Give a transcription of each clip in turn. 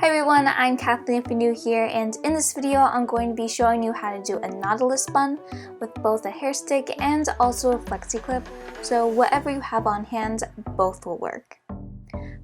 Hi everyone, I'm Kathleen if you're new here, and in this video I'm going to be showing you how to do a Nautilus bun with both a hair stick and also a flexi clip, so whatever you have on hand, both will work.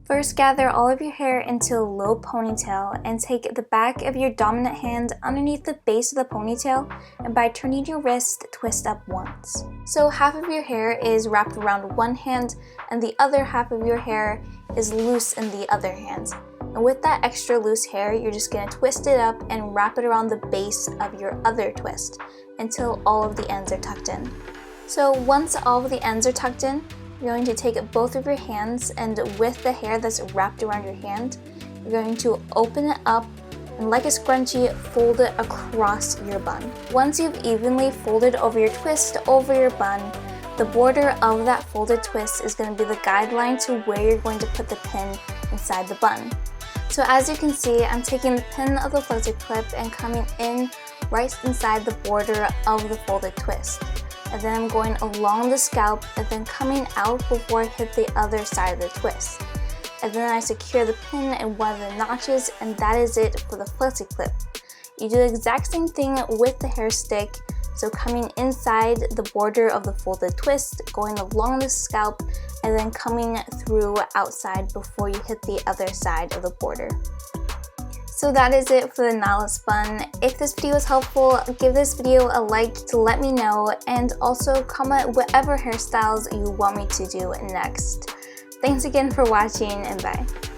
First, gather all of your hair into a low ponytail and take the back of your dominant hand underneath the base of the ponytail, and by turning your wrist, twist up once. So half of your hair is wrapped around one hand and the other half of your hair is loose in the other hand. And with that extra loose hair, you're just going to twist it up and wrap it around the base of your other twist until all of the ends are tucked in. So once all of the ends are tucked in, you're going to take both of your hands, and with the hair that's wrapped around your hand, you're going to open it up and, like a scrunchie, fold it across your bun. Once you've evenly folded over your twist over your bun, the border of that folded twist is going to be the guideline to where you're going to put the pin inside the bun. So as you can see, I'm taking the pin of the flexi clip and coming in right inside the border of the folded twist. And then I'm going along the scalp and then coming out before I hit the other side of the twist. And then I secure the pin in one of the notches, and that is it for the flexi clip. You do the exact same thing with the hair stick. So coming inside the border of the folded twist, going along the scalp, and then coming through outside before you hit the other side of the border. So that is it for the Nautilus bun. If this video was helpful, give this video a like to let me know, and also comment whatever hairstyles you want me to do next. Thanks again for watching, and bye.